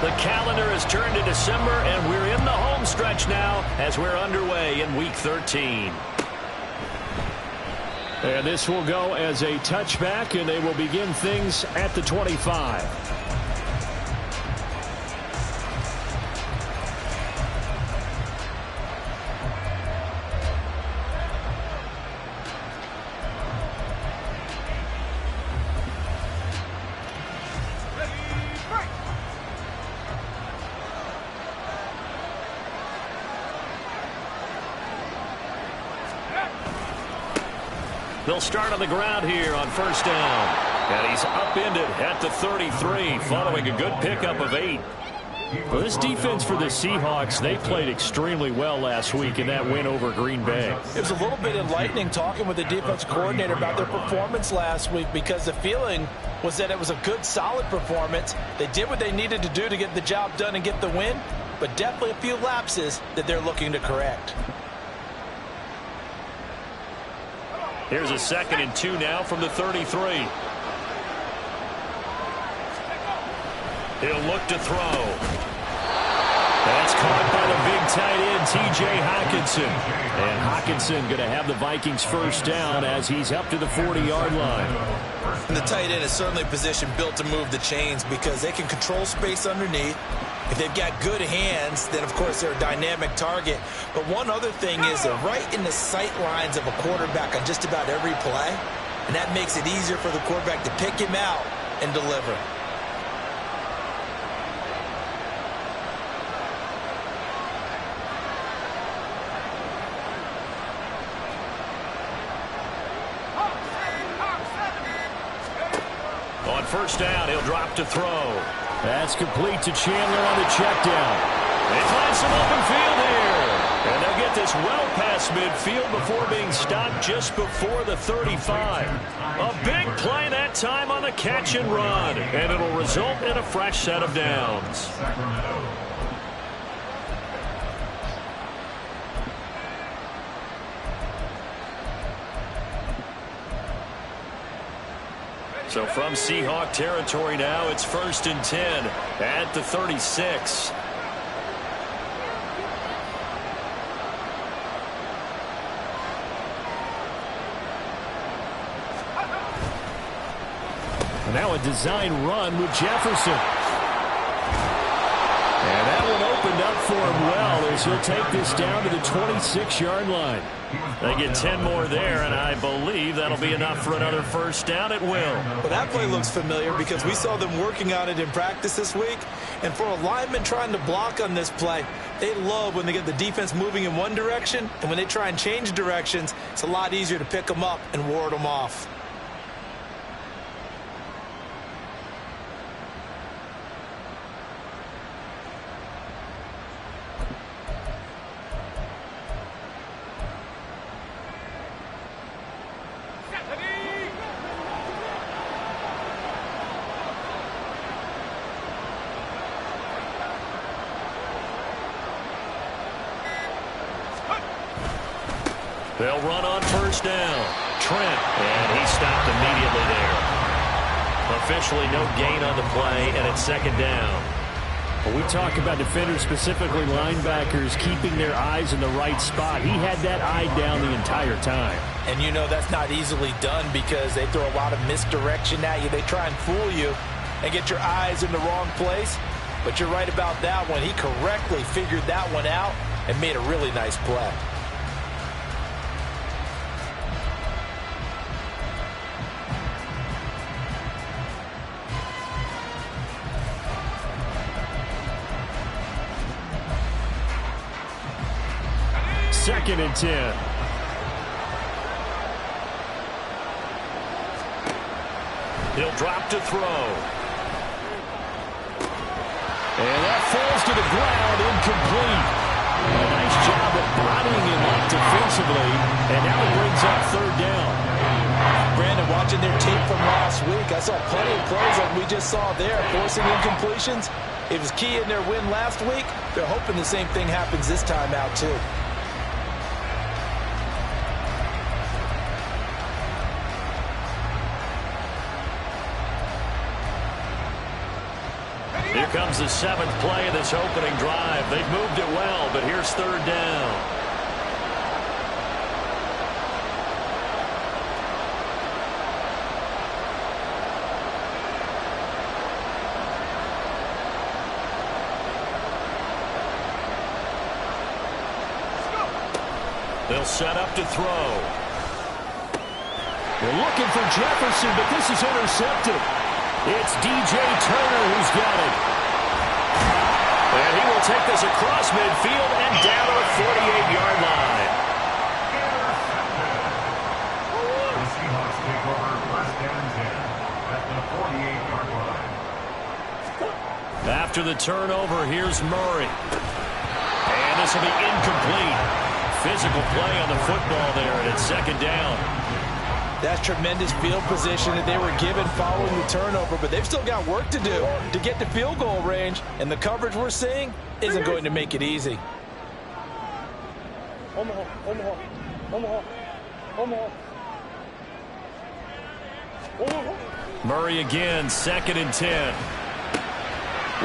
The calendar has turned to December, and we're in the home stretch now as we're underway in Week 13. And this will go as a touchback, and they will begin things at the 25. They'll start on the ground here on first down. And he's upended at the 33, following a good pickup of 8. Well, this defense for the Seahawks, they played extremely well last week in that win over Green Bay. It was a little bit enlightening talking with the defense coordinator about their performance last week, because the feeling was that it was a good, solid performance. They did what they needed to do to get the job done and get the win, but definitely a few lapses that they're looking to correct. Here's a 2nd and 2 now from the 33. He'll look to throw. That's caught by the big tight end, T.J. Hockenson. And Hockenson going to have the Vikings first down as he's up to the 40-yard line. And the tight end is certainly a position built to move the chains because they can control space underneath. If they've got good hands, then, of course, they're a dynamic target. But one other thing is they're right in the sight lines of a quarterback on just about every play. And that makes it easier for the quarterback to pick him out and deliver. On first down, he'll drop to throw. That's complete to Chandler on the check down. They find some open field here. And they'll get this well past midfield before being stopped just before the 35. A big play that time on the catch and run. And it'll result in a fresh set of downs. So from Seahawk territory now, it's 1st and 10 at the 36. And now a design run with Jefferson. And that one opened up for him well as he'll take this down to the 26-yard line. They get 10 more there, and I believe that'll be enough for another first down. It will. Well, that play looks familiar because we saw them working on it in practice this week. And for a lineman trying to block on this play, they love when they get the defense moving in one direction. And when they try and change directions, it's a lot easier to pick them up and ward them off. They'll run on first down. Trent, and he stopped immediately there. Officially no gain on the play, and it's 2nd down. Well, we talk about defenders, specifically linebackers, keeping their eyes in the right spot. He had that eye down the entire time. And you know that's not easily done because they throw a lot of misdirection at you. They try and fool you and get your eyes in the wrong place. But you're right about that one. He correctly figured that one out and made a really nice play. Second and 10. He'll drop to throw. And that falls to the ground, incomplete. A nice job of bodying him up defensively, and now it brings up 3rd down. Brandon, watching their tape from last week, I saw plenty of plays like we just saw there, forcing incompletions. It was key in their win last week. They're hoping the same thing happens this time out, too. Here comes the 7th play of this opening drive. They've moved it well, but here's 3rd down. They'll set up to throw. They're looking for Jefferson, but this is intercepted. It's DJ Turner who's got it. And he will take this across midfield and down to the 48-yard line. The Seahawks take over first and 10 at the 48-yard line. After the turnover, here's Murray. And this will be incomplete. Physical play on the football there, and it's 2nd down. That's tremendous field position that they were given following the turnover, but they've still got work to do to get to field goal range, and the coverage we're seeing isn't going to make it easy. Murray again, 2nd and 10.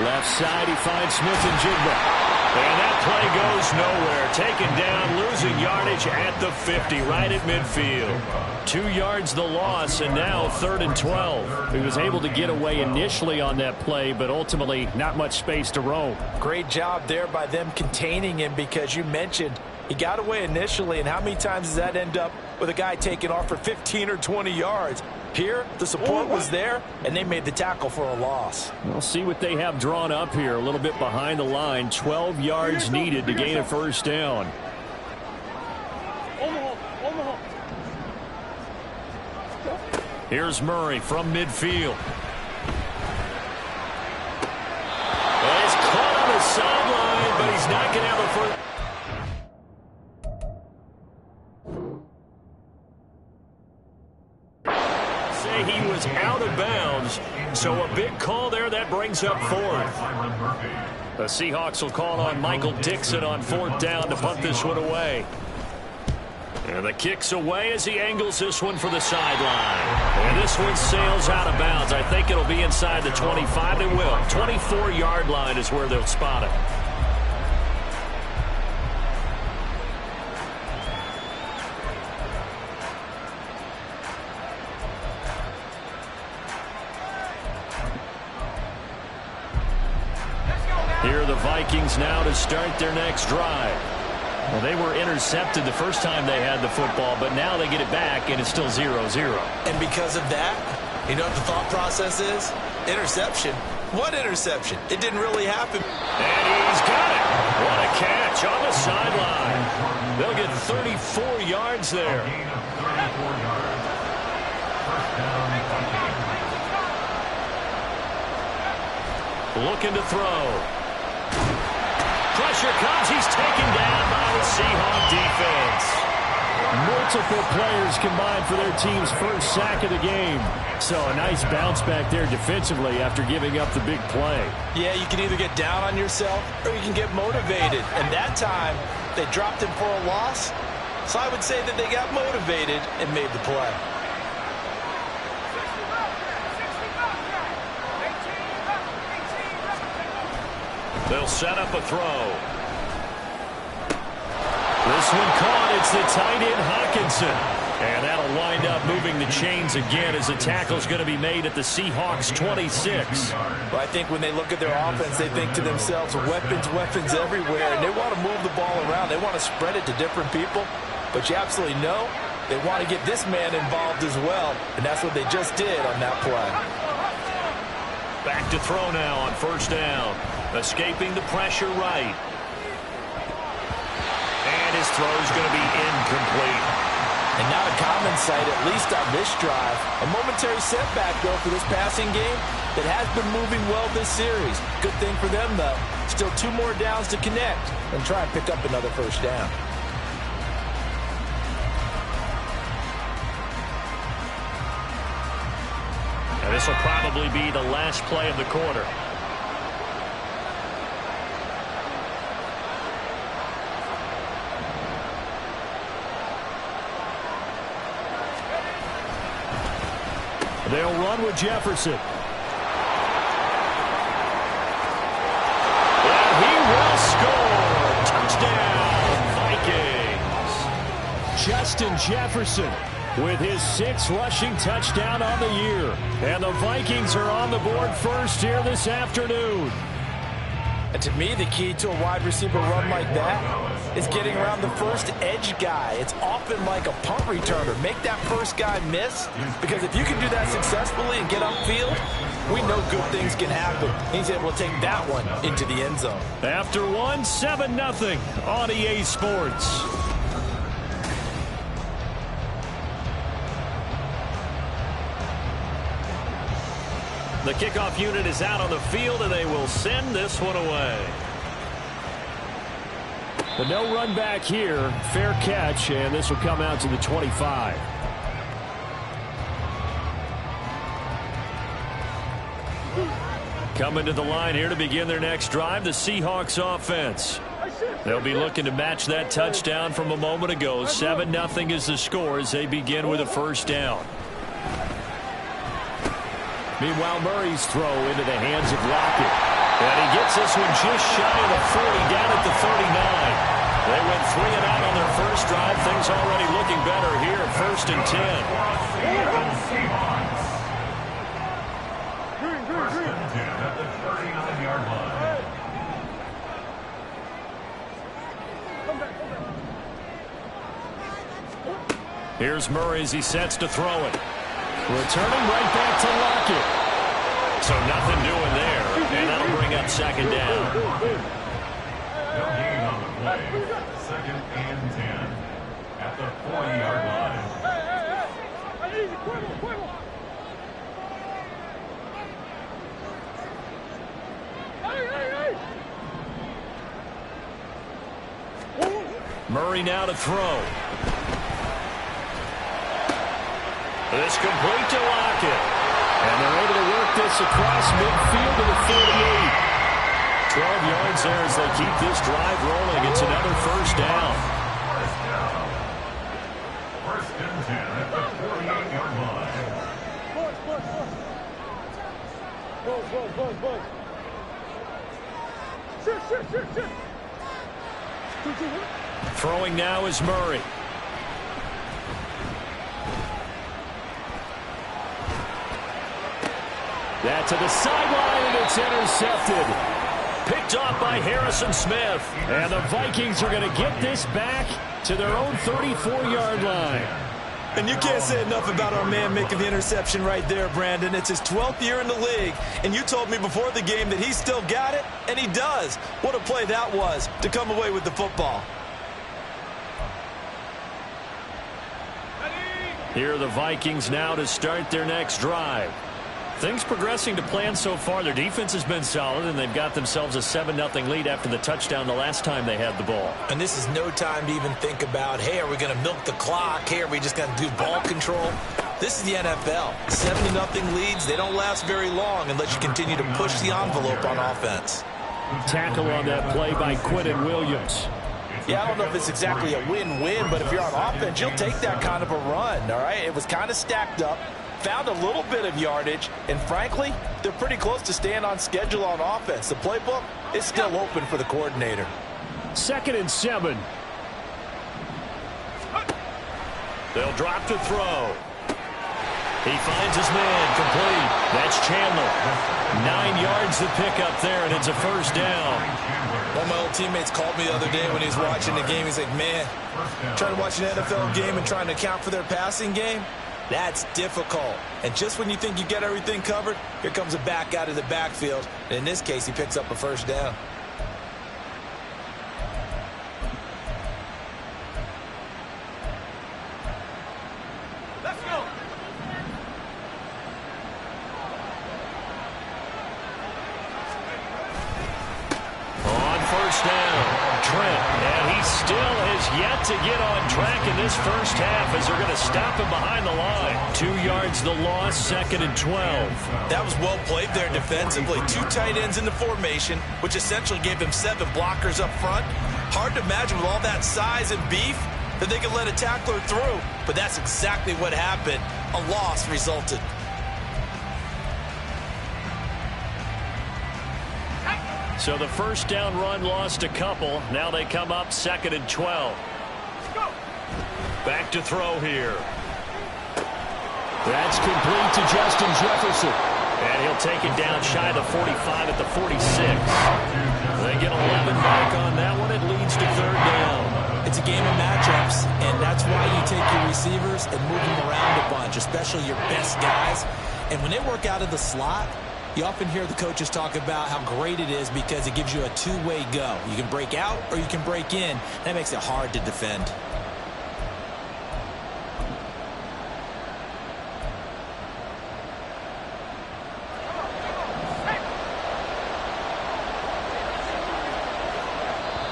Left side, he finds Smith and Jigba. And that play goes nowhere. Taken down, losing yardage at the 50, right at midfield. 2 yards the loss, and now 3rd and 12. He was able to get away initially on that play, but ultimately not much space to roam. Great job there by them containing him, because you mentioned he got away initially, and how many times does that end up with a guy taking off for 15 or 20 yards? Here, the support was there, and they made the tackle for a loss. We'll see what they have drawn up here. A little bit behind the line. 12 yards needed to gain a 1st down. Here's Murray from midfield. Well, he's caught on the sideline, but he's not going to have a first. He was out of bounds, so a big call there. That brings up 4th. The Seahawks will call on Michael Dixon on 4th down to punt this one away. And the kick's away as he angles this one for the sideline. And this one sails out of bounds. I think it'll be inside the 25. They will. 24-yard line is where they'll spot it. Here are the Vikings now to start their next drive. Well, they were intercepted the first time they had the football, but now they get it back, and it's still 0-0. And because of that, you know what the thought process is? Interception. What interception? It didn't really happen. And he's got it. What a catch on the sideline. They'll get 34 yards there. Looking to throw. Pressure comes. He's taken down by the Seahawk defense. Multiple players combined for their team's first sack of the game. So a nice bounce back there defensively after giving up the big play. Yeah, you can either get down on yourself or you can get motivated. And that time, they dropped him for a loss. So I would say that they got motivated and made the play. They'll set up a throw. This one caught. It's the tight end Hawkinson. And that'll wind up moving the chains again as the tackle's going to be made at the Seahawks 26. Well, I think when they look at their offense, they think to themselves, weapons, weapons everywhere. And they want to move the ball around. They want to spread it to different people. But you absolutely know they want to get this man involved as well. And that's what they just did on that play. Back to throw now on 1st down. Escaping the pressure right. And his throw's going to be incomplete. And not a common sight, at least on this drive. A momentary setback, though, for this passing game that has been moving well this series. Good thing for them, though. Still 2 more downs to connect and try and pick up another 1st down. And this will probably be the last play of the quarter. They'll run with Jefferson. Justin Jefferson with his 6th rushing touchdown on the year. And the Vikings are on the board first here this afternoon. And to me, the key to a wide receiver run like that is getting around the first edge guy. It's often like a punt returner. Make that first guy miss, because if you can do that successfully and get upfield, we know good things can happen. He's able to take that one into the end zone. After one, 7-0 on EA Sports. The kickoff unit is out on the field, and they will send this one away. The no run back here. Fair catch, and this will come out to the 25. Coming to the line here to begin their next drive, the Seahawks offense. They'll be looking to match that touchdown from a moment ago. 7-0 is the score as they begin with a first down. Meanwhile, Murray's throw into the hands of Lockett. And he gets this one just shy of the 40, down at the 39. They went 3 and out on their first drive. Things already looking better here, 1st and 10. First and 10 at the 39-yard line. Here's Murray as he sets to throw it. Returning right back to Lockett. So nothing doing there, and that'll bring up 2nd down. No gain on the play. 2nd and 10 at the 40-yard line. Murray now to throw. This complete to Lockett. And they're able to work this across midfield to the 48. 12 yards there as they keep this drive rolling. It's another first down. First and 10 at the 48-yard line. Throwing now is Murray. That to the sideline, and it's intercepted. Picked off by Harrison Smith. And the Vikings are going to get this back to their own 34-yard line. And you can't say enough about our man making the interception right there, Brandon. It's his 12th year in the league, and you told me before the game that he still got it, and he does. What a play that was to come away with the football. Here are the Vikings now to start their next drive. Things progressing to plan so far. Their defense has been solid, and they've got themselves a 7-0 lead after the touchdown the last time they had the ball. And this is no time to even think about, hey, are we going to milk the clock? Hey, are we just going to do ball control? This is the NFL. 7-0 leads, they don't last very long unless you continue to push the envelope on offense. Tackle on that play by Quinton Williams. Yeah, I don't know if it's exactly a win-win, but if you're on offense, you'll take that kind of a run, all right? It was kind of stacked up. Found a little bit of yardage, and frankly, they're pretty close to staying on schedule on offense. The playbook is still open for the coordinator. 2nd and 7. They'll drop to throw. He finds his man, complete. That's Chandler. 9 yards to pick up there, and it's a first down. One of my old teammates called me the other day when he was watching the game. He's like, man, trying to watch an NFL game and trying to account for their passing game? That's difficult. And just when you think you get everything covered, here comes a back out of the backfield. And in this case, he picks up a first down. Let's go. On first down, Trent. And he still has yet to get on track in this first half as they're going to stop him behind the line. 2 yards the loss, 2nd and 12. That was well played there defensively. 2 tight ends in the formation, which essentially gave him 7 blockers up front. Hard to imagine with all that size and beef that they could let a tackler through. But that's exactly what happened. A loss resulted. So the first down run lost a couple. Now they come up 2nd and 12. Go. Back to throw here. That's complete to Justin Jefferson. And he'll take it down shy of the 45 at the 46. They get 11 back on that one. It leads to third down. It's a game of matchups, and that's why you take your receivers and move them around a bunch, especially your best guys. And when they work out of the slot, you often hear the coaches talk about how great it is because it gives you a two-way go. You can break out or you can break in. That makes it hard to defend.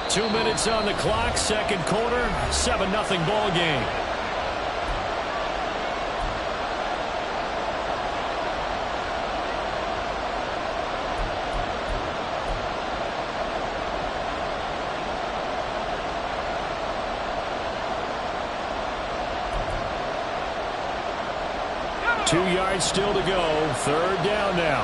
Two minutes on the clock, second quarter, 7-0 ball game. Two yards still to go. Third down now.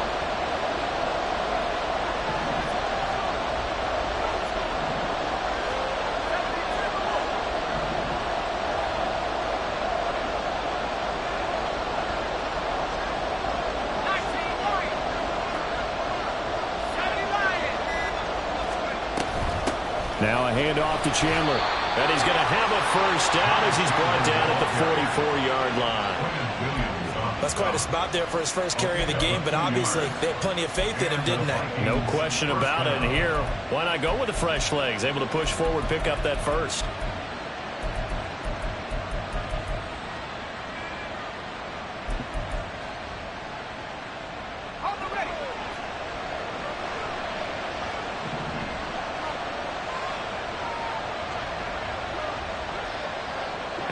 Now a handoff to Chandler. And he's going to have a first down as he's brought down at the 44-yard line. That's quite a spot there for his first carry of the game, but obviously they had plenty of faith in him, didn't they? No question about it. And here, why not go with the fresh legs? Able to push forward, pick up that first.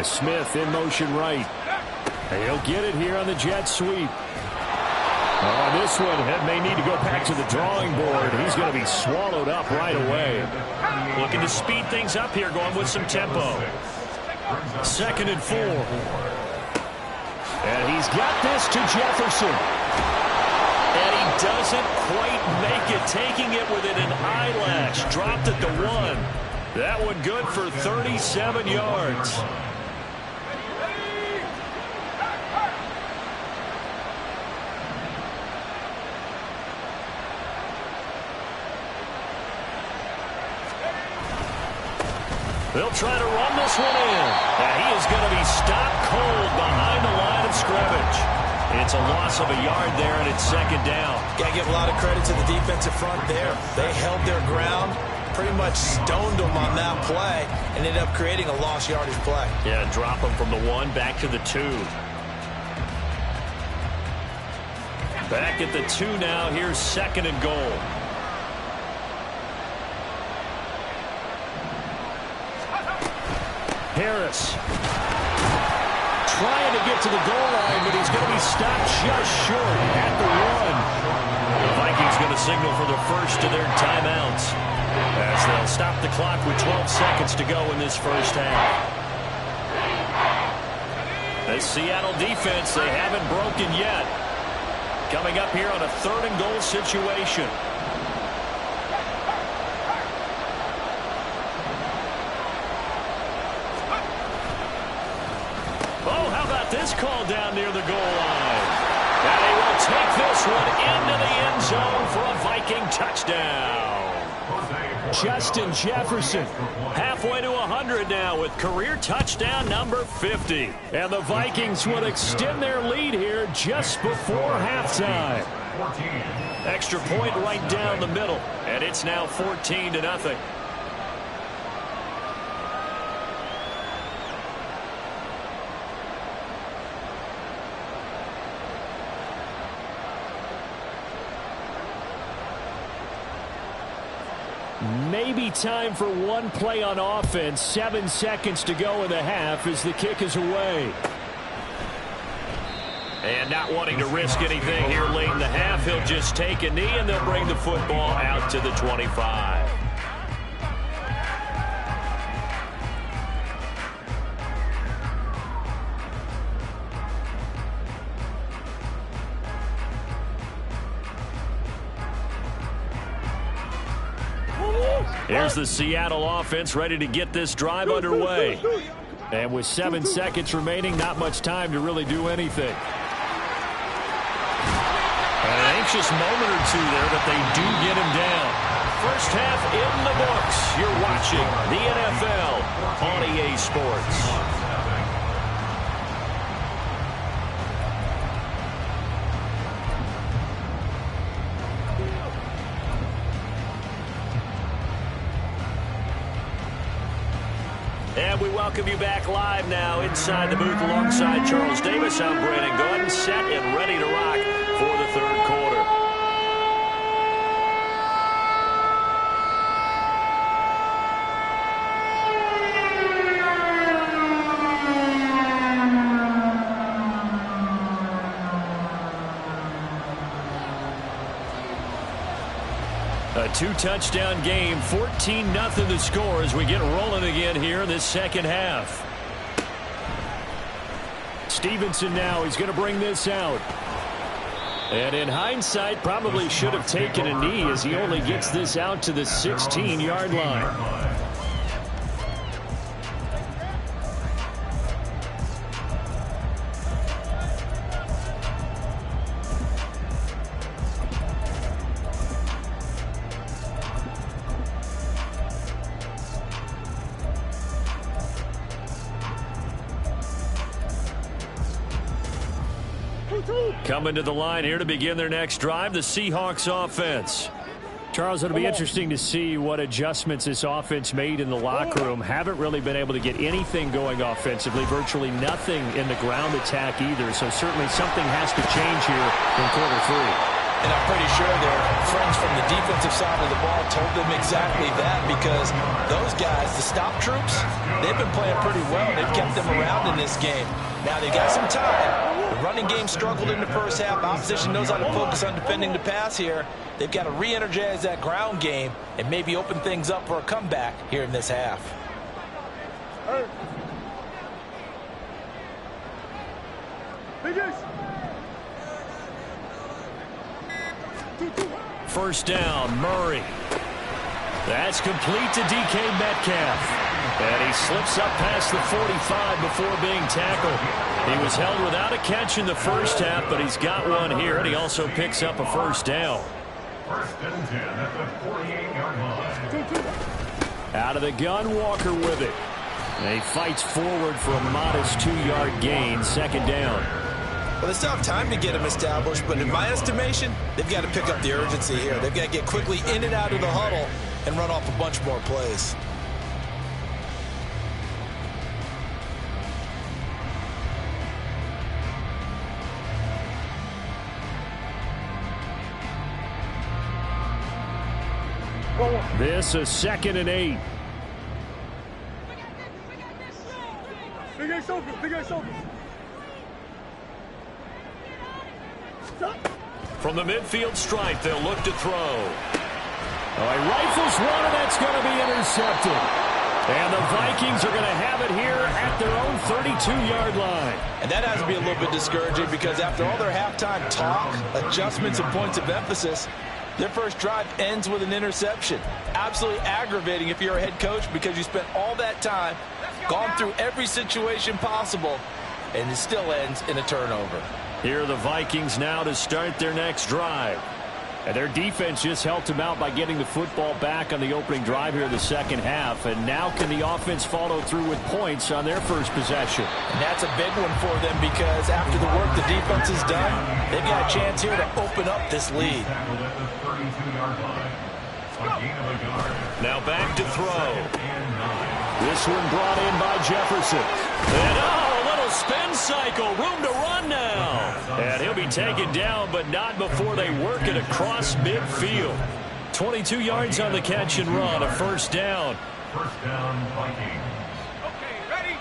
Smith in motion right. He'll get it here on the jet sweep. Oh, this one may need to go back to the drawing board. He's going to be swallowed up right away. Looking to speed things up here, going with some tempo. 2nd and 4. And he's got this to Jefferson. And he doesn't quite make it, taking it within an eyelash. Dropped at the 1. That one good for 37 yards. They'll try to run this one in. And he is going to be stopped cold behind the line of scrimmage. It's a loss of a yard there, and it's 2nd down. Got to give a lot of credit to the defensive front there. They held their ground, pretty much stoned them on that play, and ended up creating a lost yardage play. Yeah, drop them from the 1 back to the 2. Back at the 2 now. Here's 2nd and goal. Harris trying to get to the goal line, but he's going to be stopped just short at the 1. The Vikings going to signal for the first of their timeouts as they'll stop the clock with 12 seconds to go in this first half. The Seattle defense, they haven't broken yet. Coming up here on a 3rd and goal situation. This call down near the goal line. And he will take this one into the end zone for a Viking touchdown. Justin Jefferson halfway to 100 now with career touchdown number 50. And the Vikings would extend their lead here just before halftime. Extra point right down the middle. And it's now 14-0. Maybe time for one play on offense. 7 seconds to go in the half as the kick is away. And not wanting to risk anything here late in the half, he'll just take a knee and they'll bring the football out to the 25. Here's the Seattle offense ready to get this drive underway. And with 7 seconds remaining, not much time to really do anything. An anxious moment or two there, but they do get him down. First half in the books. You're watching the NFL on EA Sports. And we welcome you back live now inside the booth alongside Charles Davis. I'm Brandon Gordon, set and ready to rock for the third quarter. A 2-touchdown game, 14-0 the score as we get rolling again here in this second half. Stevenson now, he's going to bring this out. And in hindsight, probably should have taken a knee as he only gets this out to the 16-yard line. Coming to the line here to begin their next drive, the Seahawks offense. Charles, it'll be interesting to see what adjustments this offense made in the locker room. Haven't really been able to get anything going offensively, virtually nothing in the ground attack either. So certainly something has to change here in quarter three. And I'm pretty sure their friends from the defensive side of the ball told them exactly that, because those guys, the stop troops, they've been playing pretty well. They've kept them around in this game. Now they've got some time. The running game struggled in the first half. Opposition knows how to focus on defending the pass here. They've got to re-energize that ground game and maybe open things up for a comeback here in this half. First down, Murray. That's complete to DK Metcalf. And he slips up past the 45 before being tackled. He was held without a catch in the first half, but he's got one here, and he also picks up a first down. First and 10 at the 48-yard line. Out of the gun, Walker with it. And he fights forward for a modest 2-yard gain, second down. Well, they still have time to get him established, but in my estimation, they've got to pick up the urgency here. They've got to get quickly in and out of the huddle and run off a bunch more plays. This is 2nd and 8. From the midfield stripe, they'll look to throw. Oh, he rifles one, and that's going to be intercepted. And the Vikings are going to have it here at their own 32-yard line. And that has to be a little bit discouraging, because after all their halftime talk, adjustments, and points of emphasis, their first drive ends with an interception. Absolutely aggravating if you're a head coach, because you spent all that time, gone through every situation possible, and it still ends in a turnover. Here are the Vikings now to start their next drive. And their defense just helped them out by getting the football back on the opening drive here in the second half. And now can the offense follow through with points on their first possession? And that's a big one for them, because after the work the defense has done, they've got a chance here to open up this lead. Now back to throw. This one brought in by Jefferson. And a little spin cycle. Room to run now. And he'll be taken down, but not before they work it across midfield. 22 yards on the catch and run. A first down. First down, Vikings. Okay, ready?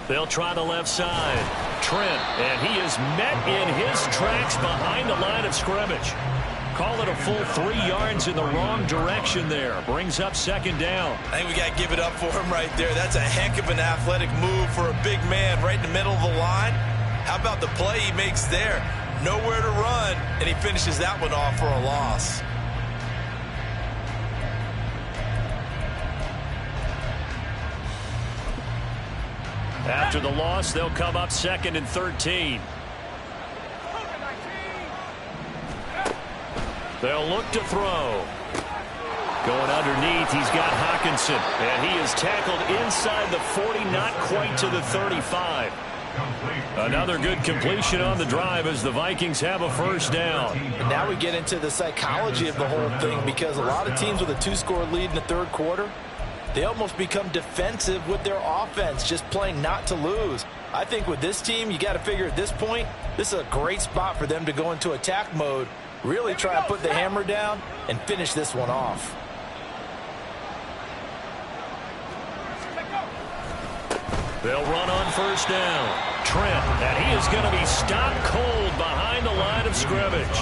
They'll try the left side. Trent, and he is met in his tracks behind the line of scrimmage. Call it a full 3 yards in the wrong direction there. Brings up second down. I think we got to give it up for him right there. That's a heck of an athletic move for a big man right in the middle of the line. How about the play he makes there? Nowhere to run, and he finishes that one off for a loss. After the loss, they'll come up 2nd and 13. They'll look to throw. Going underneath, he's got Hawkinson. And he is tackled inside the 40, not quite to the 35. Another good completion on the drive as the Vikings have a first down. And now we get into the psychology of the whole thing, because a lot of teams with a 2-score lead in the third quarter, they almost become defensive with their offense, just playing not to lose. I think with this team, you got to figure at this point, this is a great spot for them to go into attack mode, really try to put the hammer down and finish this one off. They'll run on first down. Trent, and he is going to be stopped cold behind the line of scrimmage.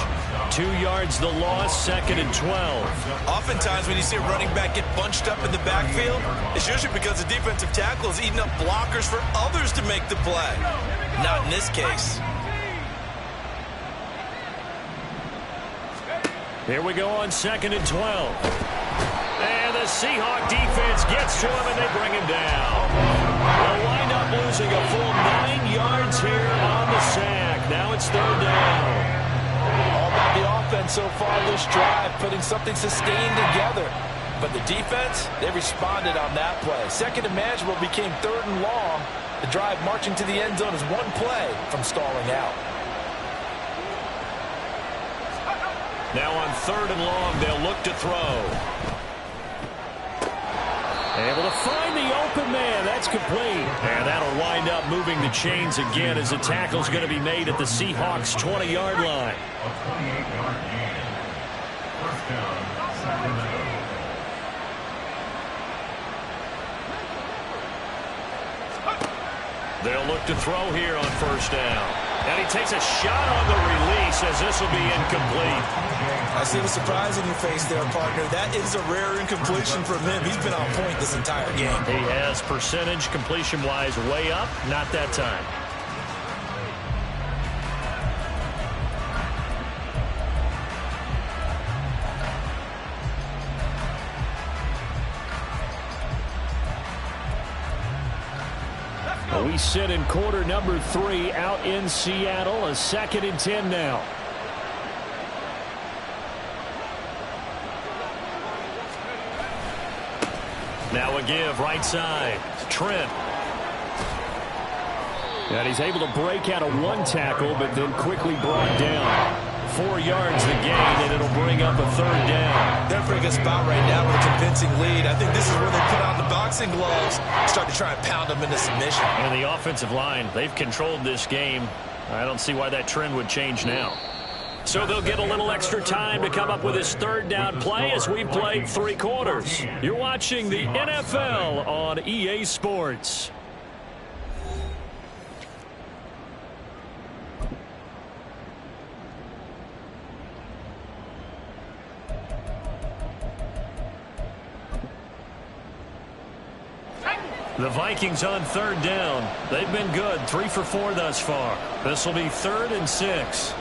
2 yards the loss, 2nd and 12. Oftentimes when you see a running back get bunched up in the backfield, it's usually because the defensive tackle is eating up blockers for others to make the play. Not in this case. Here we go on 2nd and 12. And the Seahawks defense gets to him, and they bring him down. They'll wind up losing a full 9 yards here on the sack. Now it's 3rd down. All about the offense so far this drive, putting something sustained together. But the defense, they responded on that play. 2nd and manageable became 3rd and long. The drive marching to the end zone is one play from stalling out. Now on 3rd and long, they'll look to throw. Able to find the open man. That's complete. And that'll wind up moving the chains again as the tackle's going to be made at the Seahawks' 20-yard line. A 28-yard gain. First down, Sacramento. They'll look to throw here on first down. And he takes a shot on the release as this will be incomplete. I see the surprise in your face there, partner. That is a rare incompletion from him. He's been on point this entire game. He has percentage completion-wise way up. Not that time. We sit in quarter number 3 out in Seattle. A 2nd and 10 now. Now a give right side. Trent. And he's able to break out of one tackle, but then quickly brought down. 4 yards the gain, and it'll bring up a 3rd down. They're in a pretty good spot right now with a convincing lead. I think this is where they put on the boxing gloves, start to try and pound them into submission. And the offensive line, they've controlled this game. I don't see why that trend would change now. So they'll get a little extra time to come up with this 3rd down play as we've played 3 quarters. You're watching the NFL on EA Sports. The Vikings on 3rd down. They've been good, 3 for 4 thus far. This will be 3rd and 6.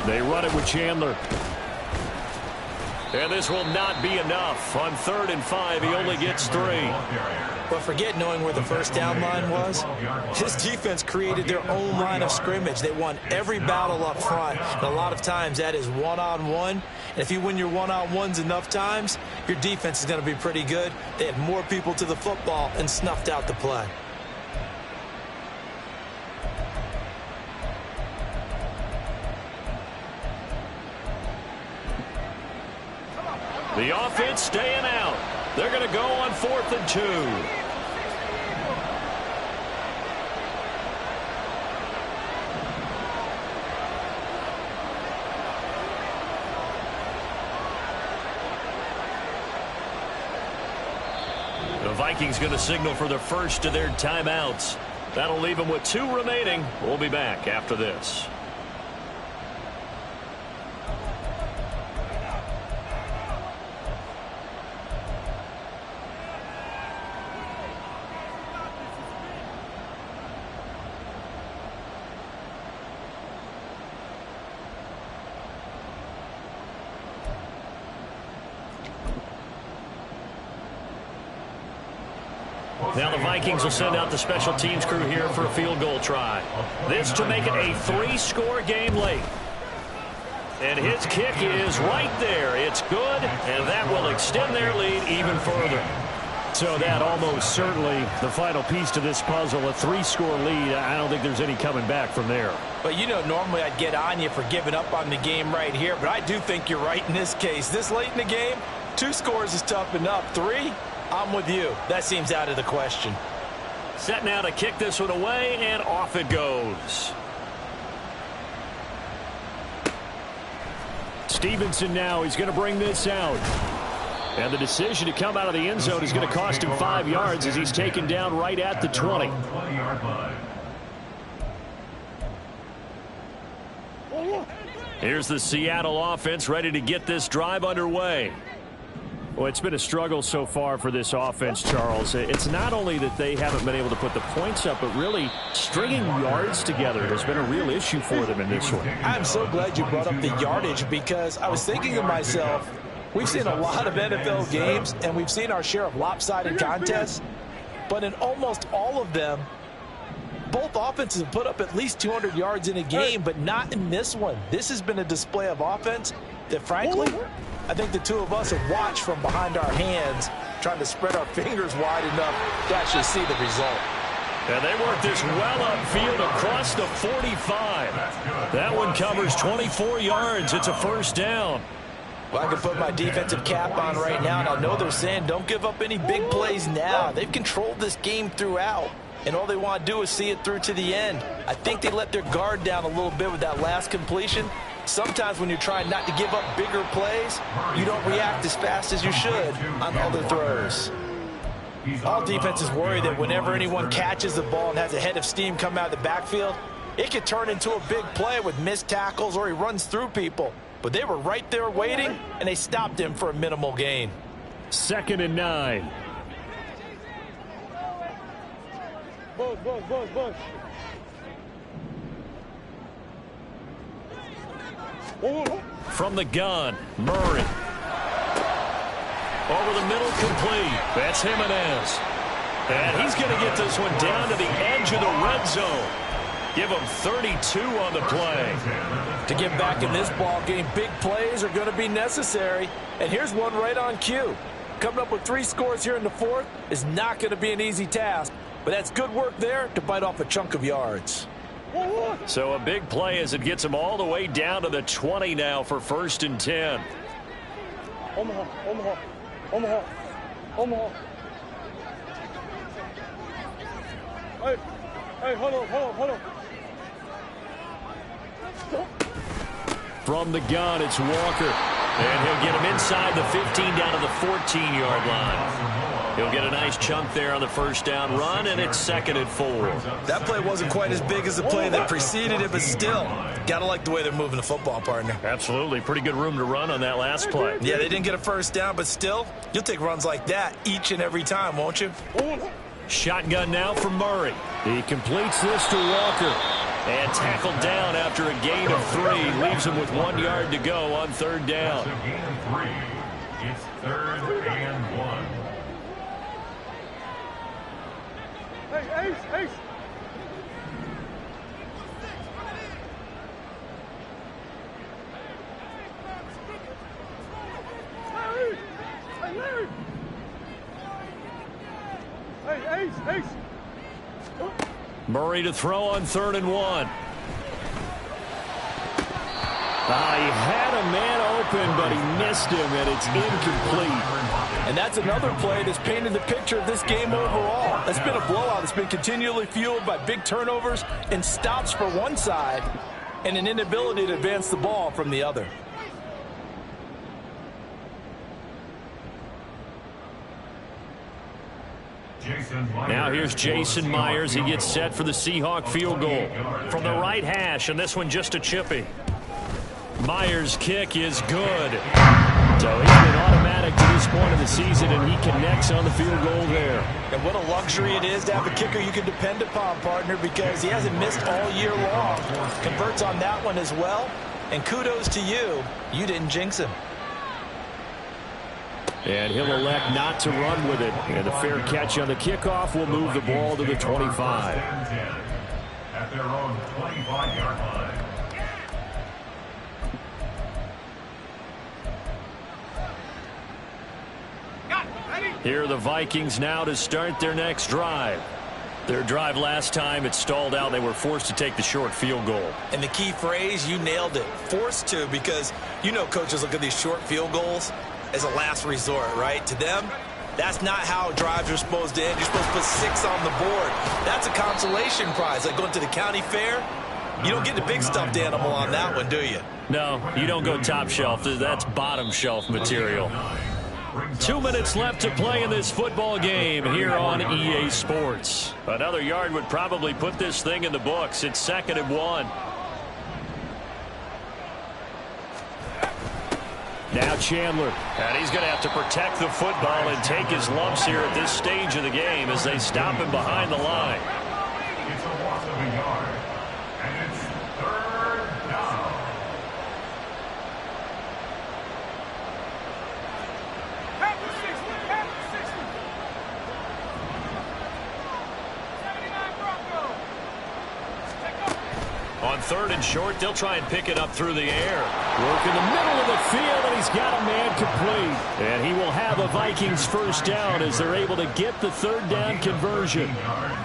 They run it with Chandler. And this will not be enough. On 3rd and 5, he only gets 3. But forget knowing where the first down line was. His defense created their own line of scrimmage. They won every battle up front. And a lot of times that is one-on-one. And if you win your one-on-ones enough times, your defense is going to be pretty good. They had more people to the football and snuffed out the play. The offense staying out. They're going to go on 4th and 2. The Vikings going to signal for the first of their timeouts. That'll leave them with 2 remaining. We'll be back after this. Now the Vikings will send out the special teams crew here for a field goal try. This to make it a 3-score game late. And his kick is right there. It's good, and that will extend their lead even further. So that almost certainly the final piece to this puzzle, a 3-score lead. I don't think there's any coming back from there. But, you know, normally I'd get on you for giving up on the game right here, but I do think you're right in this case. This late in the game, 2 scores is tough enough. 3, I'm with you. That seems out of the question. Set now to kick this one away, and off it goes. Stevenson now, he's going to bring this out. And the decision to come out of the end zone is going to cost him 5 yards as he's taken down right at the 20. Here's the Seattle offense ready to get this drive underway. Well, it's been a struggle so far for this offense, Charles. It's not only that they haven't been able to put the points up, but really stringing yards together has been a real issue for them in this one. I'm so glad you brought up the yardage because I was thinking to myself, we've seen a lot of NFL games and we've seen our share of lopsided contests, but in almost all of them, both offenses have put up at least 200 yards in a game, but not in this one. This has been a display of offense that, frankly, I think the 2 of us have watched from behind our hands, trying to spread our fingers wide enough to actually see the result. And they work this well upfield across the 45. That one covers 24 yards. It's a first down. Well, I can put my defensive cap on right now, and I know they're saying don't give up any big plays now. They've controlled this game throughout, and all they want to do is see it through to the end. I think they let their guard down a little bit with that last completion. Sometimes when you're trying not to give up bigger plays, you don't react as fast as you should on other throws. All defenses worry that whenever anyone catches the ball and has a head of steam come out of the backfield, it could turn into a big play with missed tackles or he runs through people. But they were right there waiting, and they stopped him for a minimal gain. 2nd and 9. Boss. From the gun, Murray. Over the middle, complete. That's Jimenez. And he's going to get this one down to the edge of the red zone. Give him 32 on the play. To get back in this ball game, big plays are going to be necessary. And here's one right on cue. Coming up with 3 scores here in the 4th is not going to be an easy task. But that's good work there to bite off a chunk of yards. So a big play as it gets him all the way down to the 20 now for 1st and 10. Omaha. Hey, hold on. From the gun, it's Walker. And he'll get him inside the 15 down to the 14-yard line. He'll get a nice chunk there on the first down run, and it's 2nd and 4. That play wasn't quite as big as the play that preceded it, but still, gotta like the way they're moving the football, partner. Absolutely. Pretty good room to run on that last play. Yeah, they didn't get a first down, but still, you'll take runs like that each and every time, won't you? Shotgun now for Murray. He completes this to Walker. And tackled down after a gain of 3. Leaves him with 1 yard to go on 3rd down. So gain of 3. It's 3rd and 1. Hey, Ace. Larry. Hey, Ace. Murray to throw on 3rd and 1. He had a man open, but he missed him, and it's incomplete. And that's another play that's painted the picture of this game overall. It's been a blowout. It's been continually fueled by big turnovers and stops for one side and an inability to advance the ball from the other. Now here's Jason Myers. He gets set for the Seahawk field goal from the right hash, and this one just a chippy. Myers' kick is good. So he's been automatic to this point of the season, and he connects on the field goal there. And what a luxury it is to have a kicker you can depend upon, partner, because he hasn't missed all year long. Converts on that one as well. And kudos to you. You didn't jinx him. And he'll elect not to run with it. And a fair catch on the kickoff will move the ball to the 25. At their own 25-yard line. Here are the Vikings now to start their next drive. Their drive last time, it stalled out. They were forced to take the short field goal. And the key phrase, you nailed it. Forced to, because you know coaches look at these short field goals as a last resort, right? To them, that's not how drives are supposed to end. You're supposed to put 6 on the board. That's a consolation prize. Like going to the county fair, you don't get the big stuffed animal on that one, do you? No, you don't go top shelf. That's bottom shelf material. 2 minutes left to play in this football game here on EA Sports. Another yard would probably put this thing in the books. It's 2nd and 1. Now Chandler. And he's going to have to protect the football and take his lumps here at this stage of the game as they stop him behind the line. It's a loss of a yard. And it's 3rd down. On 3rd and short, they'll try and pick it up through the air. Work in the middle of the field, and he's got a man complete. And he will have a Vikings first down as they're able to get the 3rd down conversion.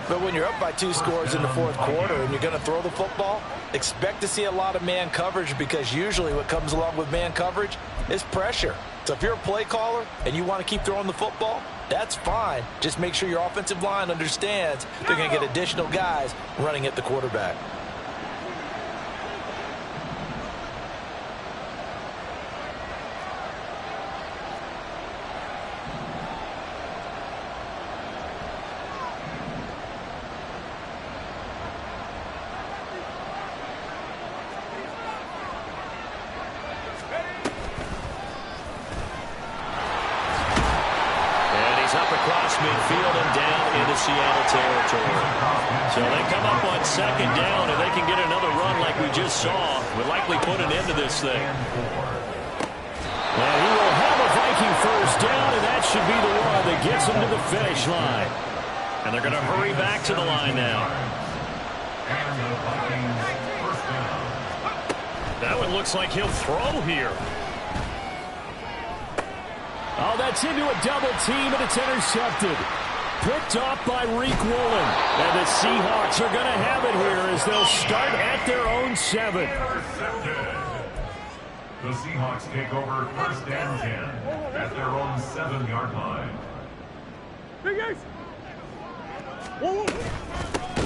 But when you're up by 2 scores in the 4th quarter and you're going to throw the football, expect to see a lot of man coverage, because usually what comes along with man coverage is pressure. So if you're a play caller and you want to keep throwing the football, that's fine. Just make sure your offensive line understands they're going to get additional guys running at the quarterback. Midfield and down into Seattle territory. So they come up on 2nd down, and they can get another run like we just saw. Would likely put an end to this thing. And he will have a Viking first down, and that should be the one that gets him to the finish line. And they're going to hurry back to the line now. That one looks like he'll throw here. Oh, that's into a double team, and it's intercepted. Picked off by Reek Woolen. And the Seahawks are going to have it here as they'll start at their own 7. The Seahawks take over 1st and 10 at their own 7-yard line.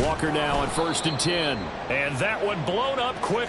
Walker now on 1st and 10. And that one blown up quick.